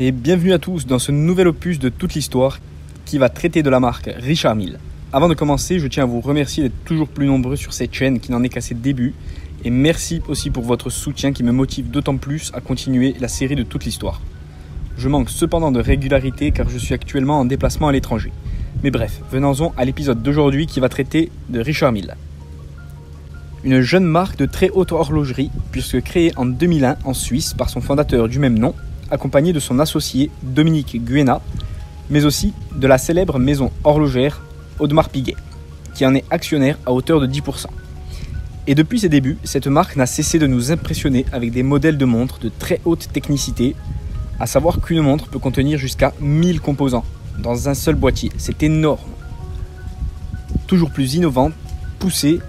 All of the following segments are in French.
Et bienvenue à tous dans ce nouvel opus de toute l'histoire qui va traiter de la marque Richard Mille. Avant de commencer, je tiens à vous remercier d'être toujours plus nombreux sur cette chaîne qui n'en est qu'à ses débuts. Et merci aussi pour votre soutien qui me motive d'autant plus à continuer la série de toute l'histoire. Je manque cependant de régularité car je suis actuellement en déplacement à l'étranger. Mais bref, venons-en à l'épisode d'aujourd'hui qui va traiter de Richard Mille. Une jeune marque de très haute horlogerie, puisque créée en 2001 en Suisse par son fondateur du même nom, accompagné de son associé Dominique Guéna, mais aussi de la célèbre maison horlogère Audemars Piguet, qui en est actionnaire à hauteur de 10%. Et depuis ses débuts, cette marque n'a cessé de nous impressionner avec des modèles de montres de très haute technicité, à savoir qu'une montre peut contenir jusqu'à 1000 composants dans un seul boîtier. C'est énorme. Toujours plus innovante, poussée,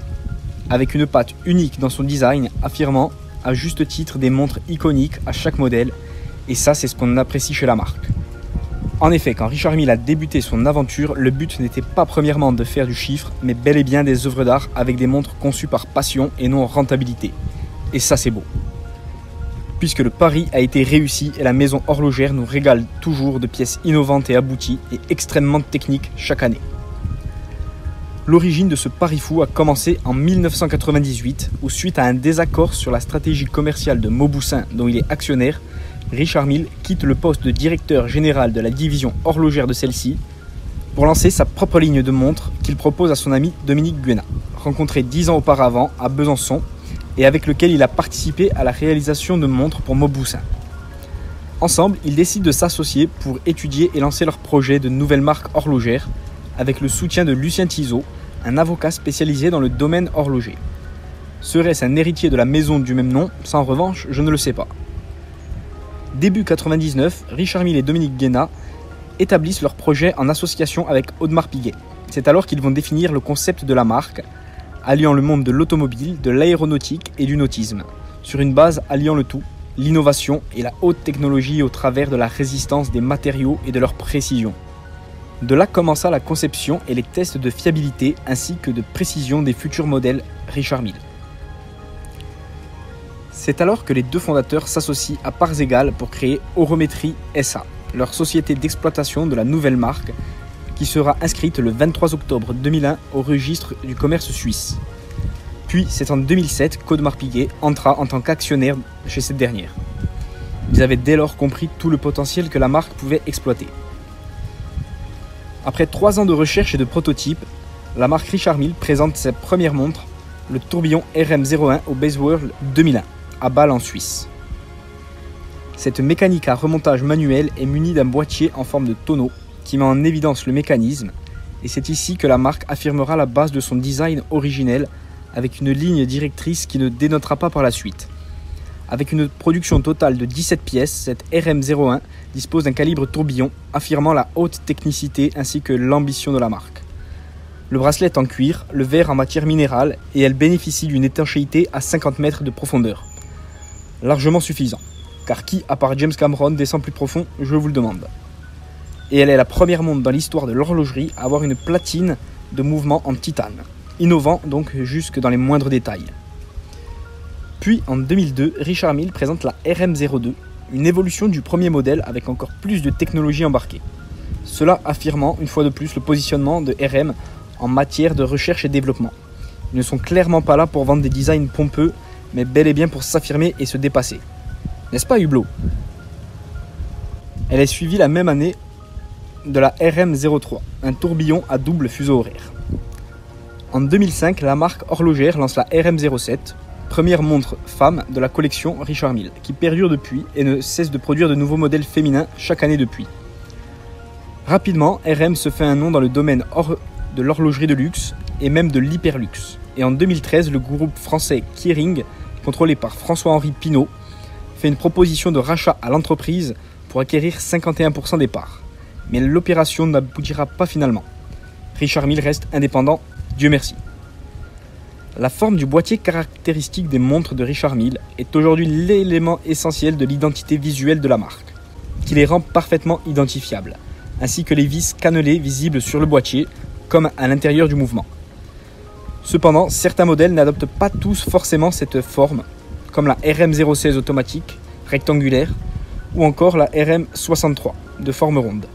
avec une patte unique dans son design, affirmant à juste titre des montres iconiques à chaque modèle. Et ça, c'est ce qu'on apprécie chez la marque. En effet, quand Richard Mille a débuté son aventure, le but n'était pas premièrement de faire du chiffre, mais bel et bien des œuvres d'art avec des montres conçues par passion et non rentabilité. Et ça, c'est beau. Puisque le pari a été réussi et la maison horlogère nous régale toujours de pièces innovantes et abouties et extrêmement techniques chaque année. L'origine de ce pari fou a commencé en 1998, où suite à un désaccord sur la stratégie commerciale de Mauboussin, dont il est actionnaire, Richard Mille quitte le poste de directeur général de la division horlogère de celle-ci pour lancer sa propre ligne de montres qu'il propose à son ami Dominique Guéna, rencontré 10 ans auparavant à Besançon et avec lequel il a participé à la réalisation de montres pour Mauboussin. Ensemble, ils décident de s'associer pour étudier et lancer leur projet de nouvelle marque horlogère avec le soutien de Lucien Tizot, un avocat spécialisé dans le domaine horloger. Serait-ce un héritier de la maison du même nom? Ça en revanche, je ne le sais pas. Début 99, Richard Mille et Dominique Guéna établissent leur projet en association avec Audemars Piguet. C'est alors qu'ils vont définir le concept de la marque, alliant le monde de l'automobile, de l'aéronautique et du nautisme, sur une base alliant le tout, l'innovation et la haute technologie au travers de la résistance des matériaux et de leur précision. De là commença la conception et les tests de fiabilité ainsi que de précision des futurs modèles Richard Mille. C'est alors que les deux fondateurs s'associent à parts égales pour créer Orométrie SA, leur société d'exploitation de la nouvelle marque, qui sera inscrite le 23 octobre 2001 au registre du commerce suisse. Puis c'est en 2007 qu'Audemars Piguet entra en tant qu'actionnaire chez cette dernière. Ils avaient dès lors compris tout le potentiel que la marque pouvait exploiter. Après 3 ans de recherche et de prototypes, la marque Richard Mille présente sa première montre, le tourbillon RM01 au Baseworld 2001. À Bâle en Suisse. Cette mécanique à remontage manuel est munie d'un boîtier en forme de tonneau qui met en évidence le mécanisme, et c'est ici que la marque affirmera la base de son design originel avec une ligne directrice qui ne dénotera pas par la suite. Avec une production totale de 17 pièces, cette RM01 dispose d'un calibre tourbillon affirmant la haute technicité ainsi que l'ambition de la marque. Le bracelet est en cuir, le verre en matière minérale et elle bénéficie d'une étanchéité à 50 mètres de profondeur. Largement suffisant, car qui, à part James Cameron, descend plus profond, je vous le demande. Et elle est la première montre dans l'histoire de l'horlogerie à avoir une platine de mouvement en titane, innovant donc jusque dans les moindres détails. Puis en 2002, Richard Mille présente la RM02, une évolution du premier modèle avec encore plus de technologie embarquée. Cela affirmant une fois de plus le positionnement de RM en matière de recherche et développement. Ils ne sont clairement pas là pour vendre des designs pompeux, mais bel et bien pour s'affirmer et se dépasser. N'est-ce pas Hublot? Elle est suivie la même année de la RM03, un tourbillon à double fuseau horaire. En 2005, la marque horlogère lance la RM07, première montre femme de la collection Richard Mille, qui perdure depuis et ne cesse de produire de nouveaux modèles féminins chaque année depuis. Rapidement, RM se fait un nom dans le domaine de l'horlogerie de luxe et même de l'hyperluxe. Et en 2013, le groupe français Kering, contrôlé par François-Henri Pinault, fait une proposition de rachat à l'entreprise pour acquérir 51% des parts. Mais l'opération n'aboutira pas finalement. Richard Mille reste indépendant, Dieu merci. La forme du boîtier caractéristique des montres de Richard Mille est aujourd'hui l'élément essentiel de l'identité visuelle de la marque, qui les rend parfaitement identifiables, ainsi que les vis cannelées visibles sur le boîtier, comme à l'intérieur du mouvement. Cependant, certains modèles n'adoptent pas tous forcément cette forme, comme la RM016 automatique, rectangulaire, ou encore la RM63 de forme ronde.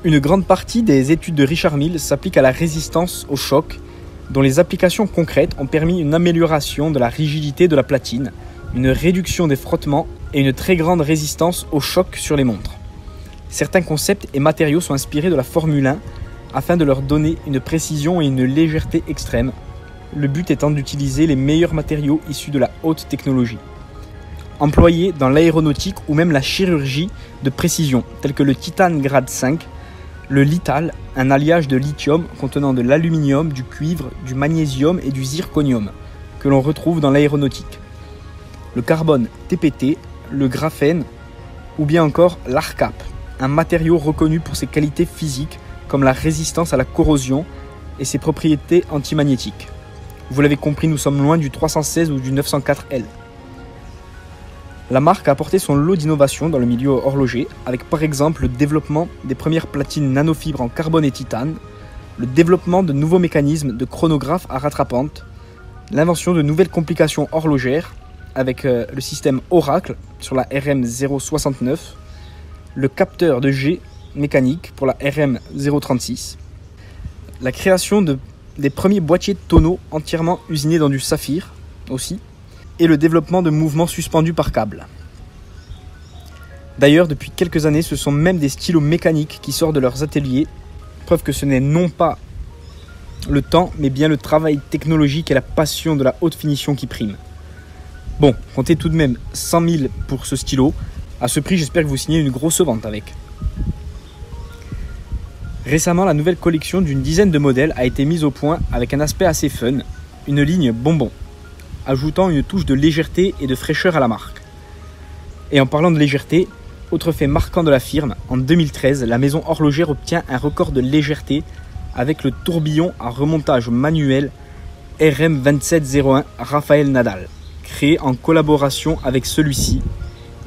Une grande partie des études de Richard Mille s'applique à la résistance au choc, dont les applications concrètes ont permis une amélioration de la rigidité de la platine, une réduction des frottements et une très grande résistance au choc sur les montres. Certains concepts et matériaux sont inspirés de la Formule 1 afin de leur donner une précision et une légèreté extrême, le but étant d'utiliser les meilleurs matériaux issus de la haute technologie, employés dans l'aéronautique ou même la chirurgie de précision, tels que le titane grade 5, le littal, un alliage de lithium contenant de l'aluminium, du cuivre, du magnésium et du zirconium, que l'on retrouve dans l'aéronautique, le carbone TPT, le graphène ou bien encore l'ARCAP, un matériau reconnu pour ses qualités physiques comme la résistance à la corrosion et ses propriétés antimagnétiques. Vous l'avez compris, nous sommes loin du 316 ou du 904L. La marque a apporté son lot d'innovations dans le milieu horloger, avec par exemple le développement des premières platines nanofibres en carbone et titane, le développement de nouveaux mécanismes de chronographe à rattrapante, l'invention de nouvelles complications horlogères, avec le système Oracle sur la RM069, le capteur de G mécanique pour la RM036, la création des premiers boîtiers tonneaux entièrement usinés dans du saphir aussi, et le développement de mouvements suspendus par câble. D'ailleurs, depuis quelques années, ce sont même des stylos mécaniques qui sortent de leurs ateliers, preuve que ce n'est non pas le temps, mais bien le travail technologique et la passion de la haute finition qui prime. Bon, comptez tout de même 100 000 pour ce stylo. À ce prix, j'espère que vous signez une grosse vente avec. Récemment, la nouvelle collection d'une dizaine de modèles a été mise au point avec un aspect assez fun, une ligne bonbon, ajoutant une touche de légèreté et de fraîcheur à la marque. Et en parlant de légèreté, autre fait marquant de la firme, en 2013, la maison horlogère obtient un record de légèreté avec le tourbillon à remontage manuel RM2701 Rafael Nadal, créé en collaboration avec celui-ci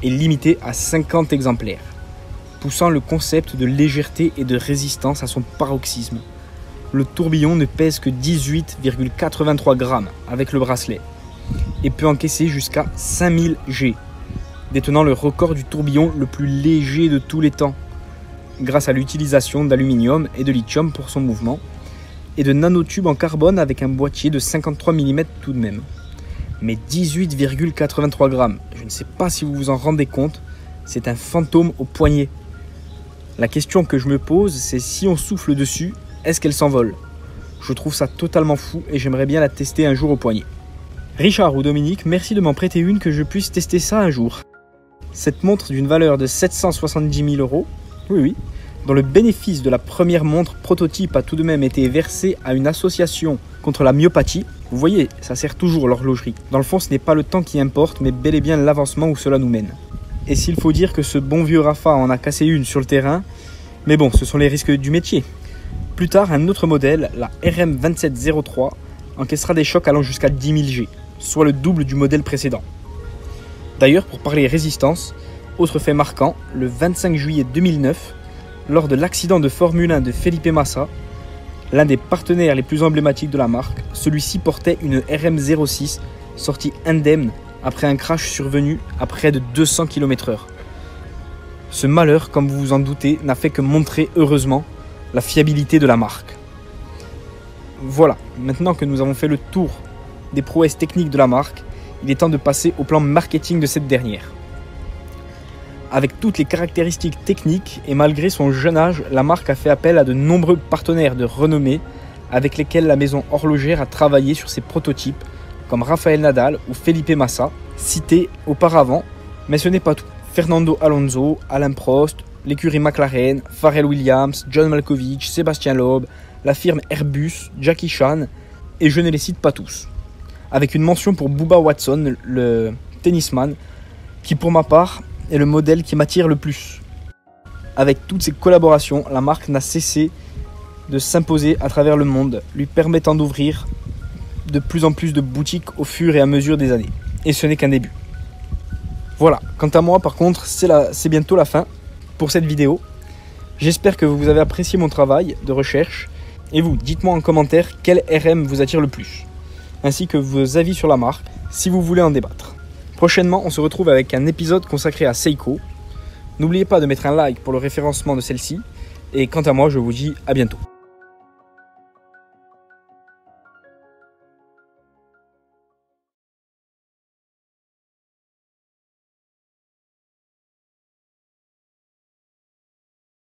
et limité à 50 exemplaires, poussant le concept de légèreté et de résistance à son paroxysme. Le tourbillon ne pèse que 18,83 grammes avec le bracelet et peut encaisser jusqu'à 5000 G, détenant le record du tourbillon le plus léger de tous les temps, grâce à l'utilisation d'aluminium et de lithium pour son mouvement, et de nanotubes en carbone avec un boîtier de 53 mm tout de même. Mais 18,83 grammes, je ne sais pas si vous vous en rendez compte, c'est un fantôme au poignet. La question que je me pose, c'est si on souffle dessus, est-ce qu'elle s'envole? Je trouve ça totalement fou et j'aimerais bien la tester un jour au poignet. Richard ou Dominique, merci de m'en prêter une que je puisse tester ça un jour. Cette montre d'une valeur de 770 000 €, oui, dont le bénéfice de la première montre prototype a tout de même été versé à une association contre la myopathie. Vous voyez, ça sert toujours l'horlogerie. Dans le fond, ce n'est pas le temps qui importe, mais bel et bien l'avancement où cela nous mène. Et s'il faut dire que ce bon vieux Rafa en a cassé une sur le terrain, mais bon, ce sont les risques du métier. Plus tard, un autre modèle, la RM2703, encaissera des chocs allant jusqu'à 10 000 G, soit le double du modèle précédent. D'ailleurs, pour parler résistance, autre fait marquant, le 25 juillet 2009, lors de l'accident de Formule 1 de Felipe Massa, l'un des partenaires les plus emblématiques de la marque, celui-ci portait une RM06 sortie indemne après un crash survenu à près de 200 km/h. Ce malheur, comme vous vous en doutez, n'a fait que montrer heureusement la fiabilité de la marque. Voilà, maintenant que nous avons fait le tour des prouesses techniques de la marque, il est temps de passer au plan marketing de cette dernière. Avec toutes les caractéristiques techniques et malgré son jeune âge, la marque a fait appel à de nombreux partenaires de renommée avec lesquels la maison horlogère a travaillé sur ses prototypes, comme Rafael Nadal ou Felipe Massa, cités auparavant, mais ce n'est pas tout. Fernando Alonso, Alain Prost, l'écurie McLaren, Pharrell Williams, John Malkovich, Sébastien Loeb, la firme Airbus, Jackie Chan, et je ne les cite pas tous. Avec une mention pour Bubba Watson, le tennisman, qui pour ma part est le modèle qui m'attire le plus. Avec toutes ces collaborations, la marque n'a cessé de s'imposer à travers le monde, lui permettant d'ouvrir de plus en plus de boutiques au fur et à mesure des années. Et ce n'est qu'un début. Voilà, quant à moi par contre, c'est bientôt la fin pour cette vidéo. J'espère que vous avez apprécié mon travail de recherche. Et vous, dites-moi en commentaire quel RM vous attire le plus, ainsi que vos avis sur la marque, si vous voulez en débattre. Prochainement, on se retrouve avec un épisode consacré à Seiko. N'oubliez pas de mettre un like pour le référencement de celle-ci. Et quant à moi, je vous dis à bientôt.